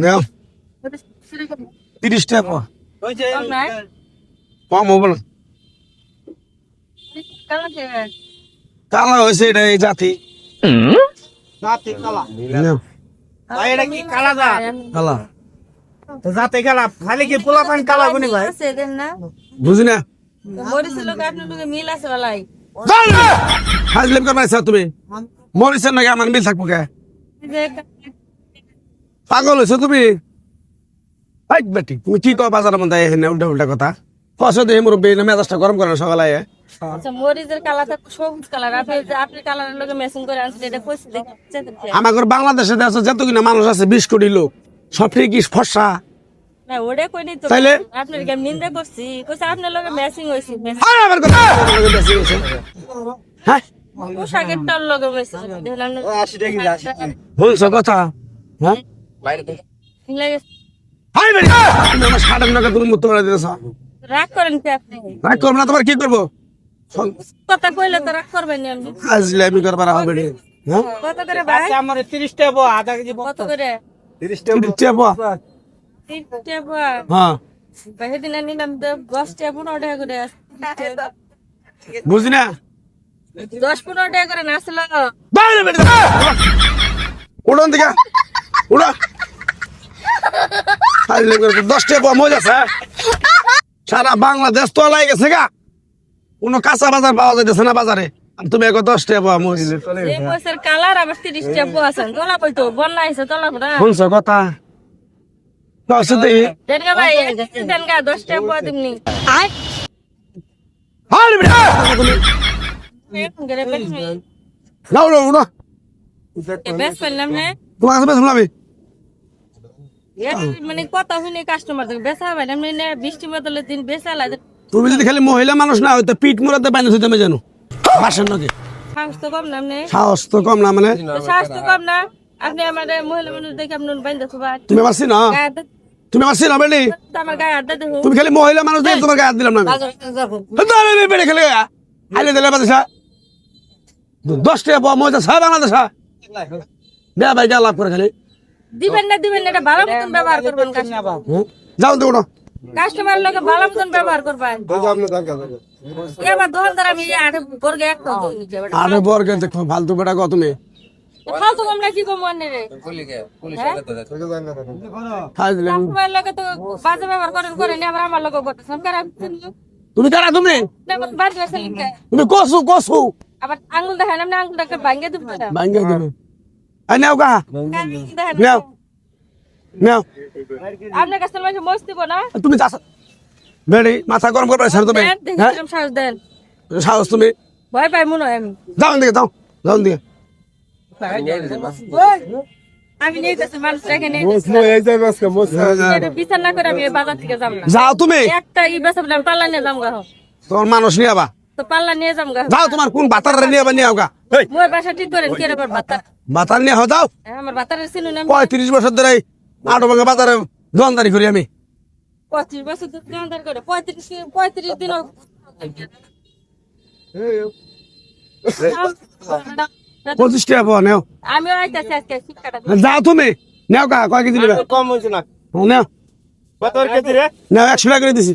নাও 30 টাকা কম হবে না কালা হয়েছে এটা এই জাতি নাও এটা কি কালা দা কালা তো জাতে কালা খালি কি পোলা পান কালা বনি ভাই বুঝি না হাজলেম করবা ইচ্ছা তুমি মরিছেন নাকি আমার মিল থাকবো কে পাগল হয়েছো তুমি হাইট বেটি তুমি কি কও বাজারের মধ্যে এখানে উল্টা উল্টা কথা ফসল দিয়ে মুরব্বী না মেজাজটা গরম করে না সকালে মরিচের কালারটা সবুজ কালার আপনি কালারের লগে ম্যাচিং করে আনছেন এটা কইছি দেখতে আমার বাংলাদেশে আছে যত কিনা মানুষ আছে 20 কোটি লোক সব কি ফর্সা না ওটা কইনি তো তাইলে আপনার কি নিন্দা করছি কইছে আপনার লগে ম্যাচিং হইছে আরে আমার কথা হ্যাঁ পোশাকের টার লগে ম্যাচিং দেখলাম না 80 টাকা 80 টাকা বলছো কথা হ্যাঁ বাইরে থেকে লাগে হাই বেটি তুমি আমার সাড়ে টাকা তুমি মুক্ত করে দিতেছ রাগ করেন কি আপনি রাগ করব না তোমার কি করবো কথা কইলে তো রাগ করবেন না আপনি আজলে আমি করবার হবে বেটি হ্যাঁ কত করে ভাই আচ্ছা আমার 30 টাকা আধা কেজি কত করে 30 টাকা চেপা 30 টাকা হ্যাঁ ভাই দিন নিলাম 10 টাকা 15 টাকা করে বুঝি না 10-15 টাকা করে নাচলো বাইরে বেটি উড়ন দিকে উড়া আজলে করে 10 টাকা মজা আছে সারা বাংলাদেশ তো লাই গেছে গা কোনো কাঁচা বাজার পাওয়া যাইতেছে না বাজারে আর তুমি এক 10 টাকা মজা এই বছর কালার আবার 30 টাকা আছে তোলা কইতো বন্যা আইছে তোলা পড়া শুনছো কথা দশ দিই দেনগা ভাই দেনগা 10 টাকা পাওয়া দিমনি আয় হাই বেটি নাও নাও না বেশ পেলাম না তোমার কাছে বেশ শুনলাম মানে কথা শুনে কাস্টমার থেকে বেচা ভাই মানে বৃষ্টি বদলে দিন বেচা লাগে তুমি যদি খালি মহিলা মানুষ না হইতো পিঠ মুরাতে বাইনে হইতে আমি জানো বাসের নাকি সাহস তো কম না আপনি সাহস তো কম না মানে সাহস তো কম না আপনি আমাদের মহিলা মানুষ দেখে আপনি বাইন্দা খুবা তুমি পারছি না তুমি পারছি না বেটি আমার গায়ে আড্ডা দেখো তুমি খালি মহিলা মানুষ দেখে তোমার গায়ে হাত দিলাম না আমি বেড়ে খেলে আইলে দিলে বাদশা 10 টাকা পাওয়া মজা সব বাংলাদেশ দেয়া ভাই যা লাভ করে খালি দিবেন না এটা ভালো মতন ব্যবহার করবেন কাস্টমার যাও তো ওটা কাস্টমার লোকে ভালো মতন ব্যবহার করবেন এবার দোকানদার আমি আটে বর্গে একটা আরে বর্গে দেখো ফালতু বেটা কত তুমি ফালতু আমরা কি কম মনে রে খাই দিলাম কাস্টমার লোকে তো বাজে ব্যবহার করেন আবার আমার লোকে করতেছেন কারণ তুমি কারা তুমি বাজে আছে লিখে তুমি কসু কসু আবার আঙ্গুল দেখেন আপনি আঙ্গুলটাকে ভাঙিয়ে দিবেন ভাঙ্গে দিবে আই নাও কা নাও নাও আপনার কাছে মাঝে মস্ত দিব না তুমি যাস বেড়ি মাথা গরম করবে স্যার তুমি হ্যাঁ সাহস দেন সাহস তুমি ভয় পাই মনে হয় আমি যাও দিকে যাও যাও দিকে আমি নেই কাছে মানুষ রেখে নেই বিচার না করে আমি বাজার থেকে যাম না যাও তুমি একটা ই বেসা পাল্লা নিয়ে যাম গা তোমার মানুষ নিয়ে আবা তো পাল্লা নিয়ে যাম গা যাও তোমার কোন বাতার নিয়ে আবা নিয়ে আওগা মোর বাসা ঠিক করেন কি রে বাতার বাতার নিয়ে যাও আমার বাতারের চিনুন আমি 35 বছর ধরে আট ভাঙা বাজারে দোকানদারি করি আমি 25 বছর তো দোকানদার করে 35 দিন পঁচিশ টাকা পাওয়া নেও আমিও আইতাছি আজকে শিক্ষাটা যাও তুমি নেও কা কয় কেজি নেবে কম হইছে না নেও কত কেজি রে নেও 100 টাকা করে দিছি